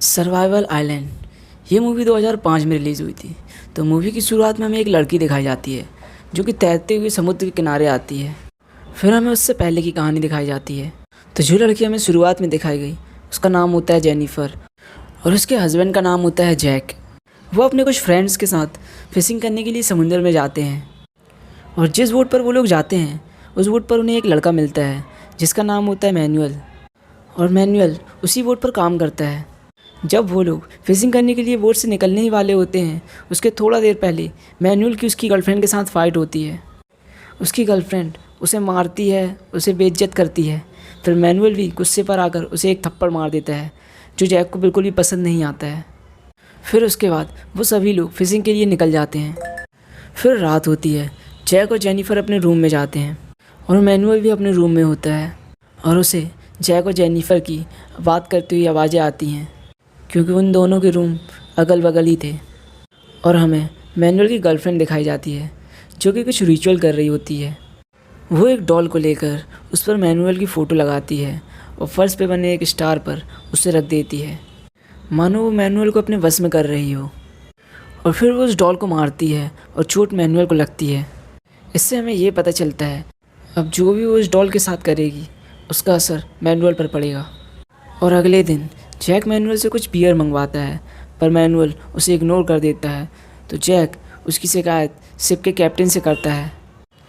Survival island ये movie 2005 में release हुई थी। तो मूवी की शुरुआत में हमें एक लड़की दिखाई जाती है जो कि तैरते हुए समुद्र के किनारे आती है। फिर हमें उससे पहले की कहानी दिखाई जाती है। तो जो लड़की हमें शुरुआत में दिखाई गई उसका नाम होता है जेनिफर और उसके हस्बैंड का नाम होता है जैक। वो अपने कुछ फ्रेंड्स के साथ फिशिंग करने के लिए समुद्र में जाते हैं और जिस बोट पर वो लोग जाते हैं उस बोट पर उन्हें एक लड़का मिलता है जिसका नाम होता है मैनुअल। और मैनुअल उसी बोट पर काम करता है। जब वो लोग फिशिंग करने के लिए बोट से निकलने ही वाले होते हैं उसके थोड़ा देर पहले मैनुअल की उसकी गर्लफ्रेंड के साथ फ़ाइट होती है। उसकी गर्लफ्रेंड उसे मारती है, उसे बेइज्जत करती है। फिर मैनुअल भी गुस्से पर आकर उसे एक थप्पड़ मार देता है जो जैक को बिल्कुल भी पसंद नहीं आता है। फिर उसके बाद वो सभी लोग फिशिंग के लिए निकल जाते हैं। फिर रात होती है। जैक और जेनिफर अपने रूम में जाते हैं और मैनुअल भी अपने रूम में होता है और उसे जैक और जेनिफर की बात करती हुई आवाज़ें आती हैं क्योंकि उन दोनों के रूम अगल बगल ही थे। और हमें मैनुअल की गर्लफ्रेंड दिखाई जाती है जो कि कुछ रिचुअल कर रही होती है। वो एक डॉल को लेकर उस पर मैनुअल की फ़ोटो लगाती है और फर्श पे बने एक स्टार पर उसे रख देती है मानो वो मैनुअल को अपने वश में कर रही हो। और फिर वो उस डॉल को मारती है और चोट मैनुअल को लगती है। इससे हमें ये पता चलता है अब जो भी वो उस डॉल के साथ करेगी उसका असर मैनुअल पर पड़ेगा। और अगले दिन जैक मैनुअल से कुछ बियर मंगवाता है पर मैनुअल उसे इग्नोर कर देता है। तो जैक उसकी शिकायत शिप के कैप्टन से करता है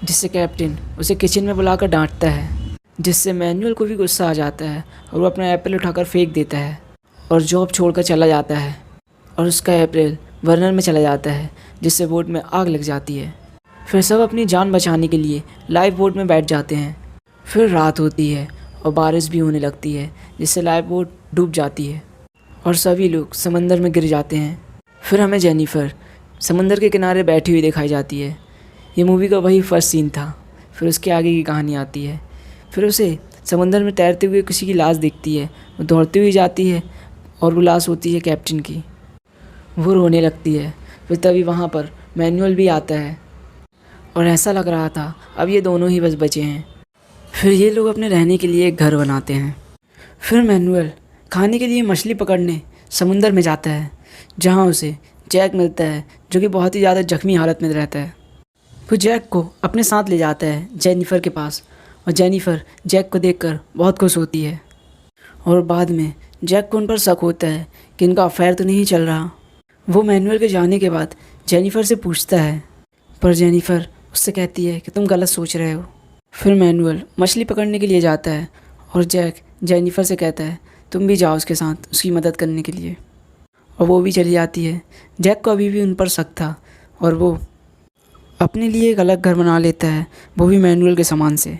जिससे कैप्टन उसे किचन में बुलाकर डांटता है, जिससे मैनुअल को भी गुस्सा आ जाता है और वो अपना एप्पल उठाकर फेंक देता है और जॉब छोड़कर चला जाता है। और उसका एप्पल बर्नर में चला जाता है जिससे बोट में आग लग जाती है। फिर सब अपनी जान बचाने के लिए लाइफ बोट में बैठ जाते हैं। फिर रात होती है और बारिश भी होने लगती है जिससे लाइफ बोट डूब जाती है और सभी लोग समंदर में गिर जाते हैं। फिर हमें जेनिफर समंदर के किनारे बैठी हुई दिखाई जाती है। ये मूवी का वही फर्स्ट सीन था। फिर उसके आगे की कहानी आती है। फिर उसे समंदर में तैरते हुए किसी की लाश दिखती है। वो दौड़ती हुई जाती है और वो लाश होती है कैप्टन की। वो रोने लगती है। फिर तभी वहाँ पर मैनुअल भी आता है और ऐसा लग रहा था अब ये दोनों ही बस बचे हैं। फिर ये लोग अपने रहने के लिए एक घर बनाते हैं। फिर मैनुअल खाने के लिए मछली पकड़ने समुंदर में जाता है जहाँ उसे जैक मिलता है जो कि बहुत ही ज़्यादा जख्मी हालत में रहता है। वो जैक को अपने साथ ले जाता है जेनिफर के पास और जेनिफर जैक को देखकर बहुत खुश होती है। और बाद में जैक को उन पर शक होता है कि इनका अफेयर तो नहीं चल रहा। वो मैनुअल के जाने के बाद जेनिफर से पूछता है पर जेनिफर उससे कहती है कि तुम गलत सोच रहे हो। फिर मैनुअल मछली पकड़ने के लिए जाता है और जैक जेनिफर से कहता है तुम भी जाओ उसके साथ उसकी मदद करने के लिए। और वो भी चली जाती है। जैक को अभी भी उन पर शक था और वो अपने लिए एक अलग घर बना लेता है, वो भी मैनुअल के सामान से।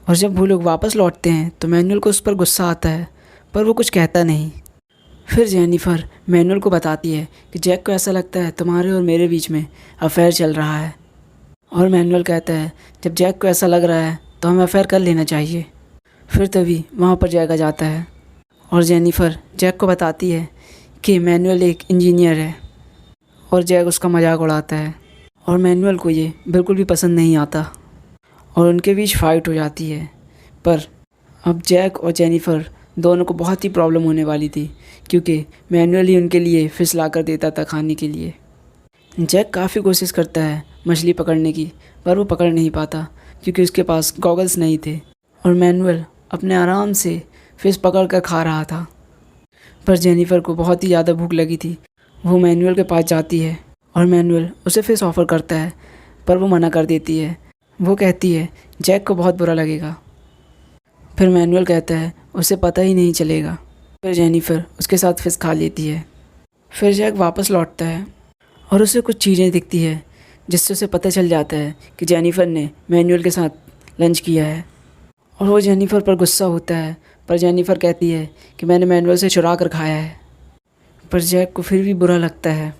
और जब वो लोग वापस लौटते हैं तो मैनुअल को उस पर गुस्सा आता है पर वो कुछ कहता नहीं। फिर जेनिफर मैनुअल को बताती है कि जैक को ऐसा लगता है तुम्हारे और मेरे बीच में अफेयर चल रहा है। और मैनुअल कहता है जब जैक को ऐसा लग रहा है तो हमें अफेयर कर लेना चाहिए। फिर तभी वहाँ पर जैक आ जाता है और जेनिफर जैक को बताती है कि मैनुअल एक इंजीनियर है और जैक उसका मजाक उड़ाता है। और मैनुअल को ये बिल्कुल भी पसंद नहीं आता और उनके बीच फ़ाइट हो जाती है। पर अब जैक और जेनिफर दोनों को बहुत ही प्रॉब्लम होने वाली थी क्योंकि मैनुअल ही उनके लिए फिश ला कर देता था खाने के लिए। जैक काफ़ी कोशिश करता है मछली पकड़ने की पर वो पकड़ नहीं पाता क्योंकि उसके पास गॉगल्स नहीं थे। और मैनुअल अपने आराम से फिश पकड़ कर खा रहा था। पर जेनिफर को बहुत ही ज़्यादा भूख लगी थी। वो मैनुअल के पास जाती है और मैनुअल उसे फिश ऑफ़र करता है पर वो मना कर देती है। वो कहती है जैक को बहुत बुरा लगेगा। फिर मैनुअल कहता है उसे पता ही नहीं चलेगा। फिर जेनिफर उसके साथ फिश खा लेती है। फिर जैक वापस लौटता है और उसे कुछ चीज़ें दिखती है जिससे उसे पता चल जाता है कि जेनिफर ने मैनुअल के साथ लंच किया है। और वो जेनिफर पर गुस्सा होता है पर जेनिफर कहती है कि मैंने मैनुअल से चुरा कर खाया है। पर जैक को फिर भी बुरा लगता है।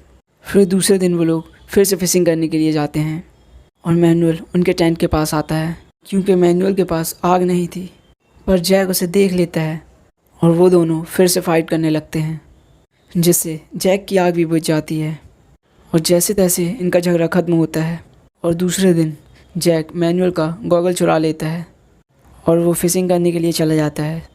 फिर दूसरे दिन वो लोग फिर से फिशिंग करने के लिए जाते हैं और मैनुअल उनके टेंट के पास आता है क्योंकि मैनुअल के पास आग नहीं थी। पर जैक उसे देख लेता है और वो दोनों फिर से फाइट करने लगते हैं जिससे जैक की आग भी बुझ जाती है। और जैसे तैसे इनका झगड़ा ख़त्म होता है और दूसरे दिन जैक मैनुअल का गॉगल चुरा लेता है और वो फिशिंग करने के लिए चला जाता है।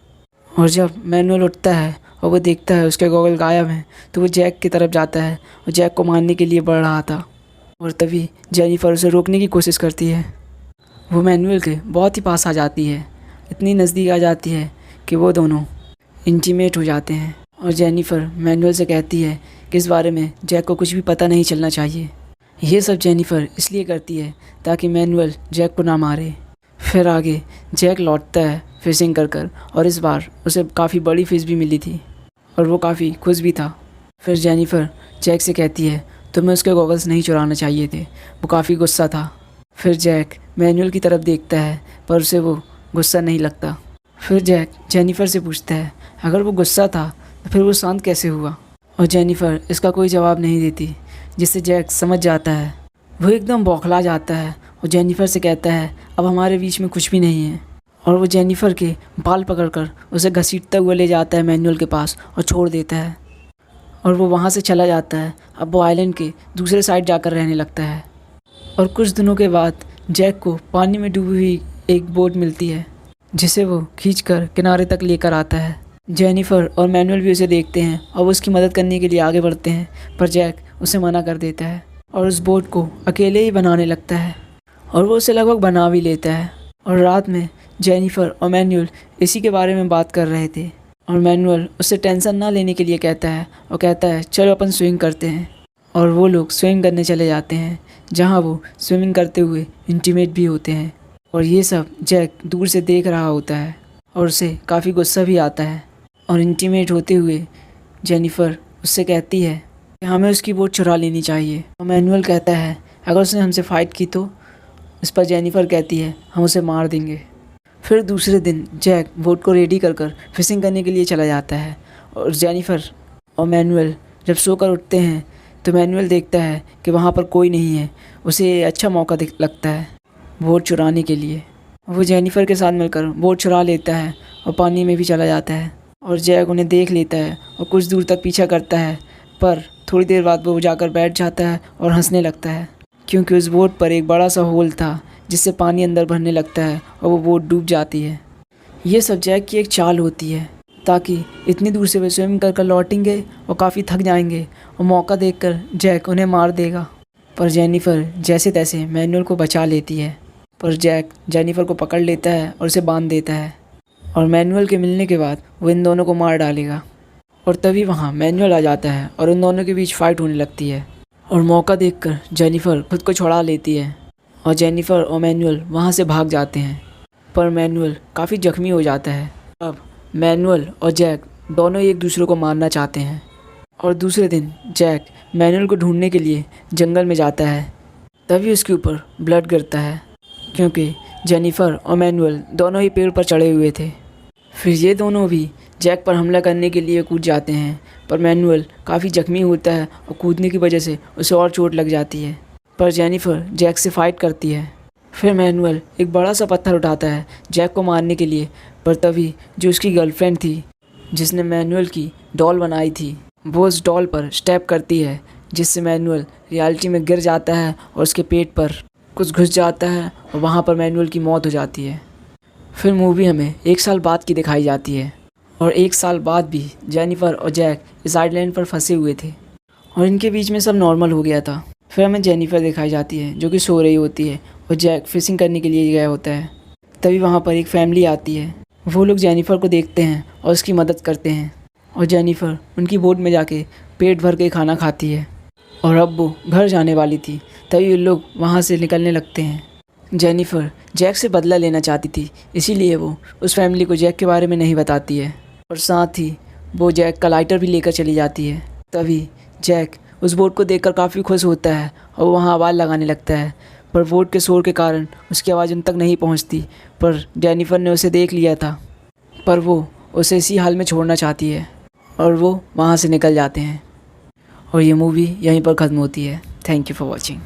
और जब मैनुअल उठता है और वो देखता है उसके गॉगल गायब हैं। तो वो जैक की तरफ जाता है और जैक को मारने के लिए बढ़ रहा था, और तभी जेनिफर उसे रोकने की कोशिश करती है। वो मैनुअल के बहुत ही पास आ जाती है, इतनी नज़दीक आ जाती है कि वो दोनों इंटीमेट हो जाते हैं। और जेनिफर मैनुअल से कहती है कि इस बारे में जैक को कुछ भी पता नहीं चलना चाहिए। ये सब जेनिफर इसलिए करती है ताकि मैनुअल जैक को ना मारे। फिर आगे जैक लौटता है फिशिंग कर और इस बार उसे काफ़ी बड़ी फिश भी मिली थी और वो काफ़ी खुश भी था। फिर जेनिफर जैक से कहती है तुम्हें उसके गॉगल्स नहीं चुराना चाहिए थे, वो काफ़ी गुस्सा था। फिर जैक मैनुअल की तरफ देखता है पर उसे वो गुस्सा नहीं लगता। फिर जैक जेनिफर से पूछता है अगर वो गुस्सा था तो फिर वो शांत कैसे हुआ, और जेनिफर इसका कोई जवाब नहीं देती, जिससे जैक समझ जाता है। वो एकदम बौखला जाता है और जेनिफर से कहता है अब हमारे बीच में कुछ भी नहीं है, और वो जेनिफर के बाल पकड़कर उसे घसीटता हुआ ले जाता है मैनुअल के पास और छोड़ देता है, और वो वहाँ से चला जाता है। अब वो आइलैंड के दूसरे साइड जाकर रहने लगता है। और कुछ दिनों के बाद जैक को पानी में डूबी हुई एक बोट मिलती है, जिसे वो खींचकर किनारे तक लेकर आता है। जेनिफर और मैनुअल भी उसे देखते हैं और वो उसकी मदद करने के लिए आगे बढ़ते हैं, पर जैक उसे मना कर देता है और उस बोट को अकेले ही बनाने लगता है, और वो उसे लगभग बना भी लेता है। और रात में जेनिफर और मैनुअल इसी के बारे में बात कर रहे थे, और मैनुअल उससे टेंशन ना लेने के लिए कहता है और कहता है चलो अपन स्विमिंग करते हैं। और वो लोग स्विमिंग करने चले जाते हैं, जहाँ वो स्विमिंग करते हुए इंटीमेट भी होते हैं। और ये सब जैक दूर से देख रहा होता है और उसे काफ़ी गुस्सा भी आता है। और इंटीमेट होते हुए जेनिफर उससे कहती है कि हमें उसकी बोट चुरा लेनी चाहिए, और मैनुअल कहता है अगर उसने हमसे फ़ाइट की तो। इस पर जेनिफर कहती है हम उसे मार देंगे। फिर दूसरे दिन जैक बोट को रेडी कर फिशिंग करने के लिए चला जाता है, और जेनिफर और मैनुअल जब सोकर उठते हैं तो मैनुअल देखता है कि वहाँ पर कोई नहीं है। उसे अच्छा मौका लगता है बोट चुराने के लिए। वो जेनिफर के साथ मिलकर बोट चुरा लेता है और पानी में भी चला जाता है, और जैक उन्हें देख लेता है और कुछ दूर तक पीछा करता है, पर थोड़ी देर बाद वो जाकर बैठ जाता है और हंसने लगता है, क्योंकि उस बोट पर एक बड़ा सा होल था जिससे पानी अंदर भरने लगता है और वो बोट डूब जाती है। ये सब जैक की एक चाल होती है ताकि इतनी दूर से वे स्विमिंग कर लौटेंगे और काफ़ी थक जाएंगे, और मौका देखकर जैक उन्हें मार देगा। पर जेनिफर जैसे तैसे मैनुअल को बचा लेती है, पर जैक जेनिफर को पकड़ लेता है और उसे बांध देता है, और मैनुअल के मिलने के बाद वो इन दोनों को मार डालेगा। और तभी वहाँ मैनुअल आ जाता है और उन दोनों के बीच फ़ाइट होने लगती है, और मौका देखकर जेनिफर खुद को छुड़ा लेती है, और जेनिफर और मैनुअल वहाँ से भाग जाते हैं। पर मैनुअल काफ़ी जख्मी हो जाता है। अब मैनुअल और जैक दोनों एक दूसरे को मारना चाहते हैं, और दूसरे दिन जैक मैनुअल को ढूंढने के लिए जंगल में जाता है। तभी उसके ऊपर ब्लड गिरता है, क्योंकि जेनिफर और मैनुअल दोनों ही पेड़ पर चढ़े हुए थे। फिर ये दोनों भी जैक पर हमला करने के लिए कूद जाते हैं, पर मैनुअल काफ़ी जख्मी होता है और कूदने की वजह से उसे और चोट लग जाती है। पर जेनिफर जैक से फाइट करती है। फिर मैनुअल एक बड़ा सा पत्थर उठाता है जैक को मारने के लिए, पर तभी जो उसकी गर्लफ्रेंड थी जिसने मैनुअल की डॉल बनाई थी, वो उस डॉल पर स्टेप करती है, जिससे मैनुअल रियलिटी में गिर जाता है और उसके पेट पर कुछ घुस जाता है और वहाँ पर मैनुअल की मौत हो जाती है। फिर मूवी हमें 1 साल बाद की दिखाई जाती है, और 1 साल बाद भी जेनिफर और जैक इस आइलैंड पर फंसे हुए थे और इनके बीच में सब नॉर्मल हो गया था। फिर हमें जेनिफर दिखाई जाती है जो कि सो रही होती है, और जैक फिशिंग करने के लिए गया होता है। तभी वहाँ पर एक फैमिली आती है। वो लोग जेनिफर को देखते हैं और उसकी मदद करते हैं, और जेनिफर उनकी बोट में जाके पेट भर के खाना खाती है। और अब वो घर जाने वाली थी, तभी ये लोग वहाँ से निकलने लगते हैं। जेनिफर जैक से बदला लेना चाहती थी, इसीलिए वो उस फैमिली को जैक के बारे में नहीं बताती है, और साथ ही वो जैक का लाइटर भी लेकर चली जाती है। तभी जैक उस बोट को देखकर काफ़ी खुश होता है और वहाँ आवाज़ लगाने लगता है, पर बोट के शोर के कारण उसकी आवाज़ उन तक नहीं पहुँचती। पर जेनिफर ने उसे देख लिया था, पर वो उसे इसी हाल में छोड़ना चाहती है, और वो वहाँ से निकल जाते हैं। और ये मूवी यहीं पर ख़त्म होती है। Thank you for watching.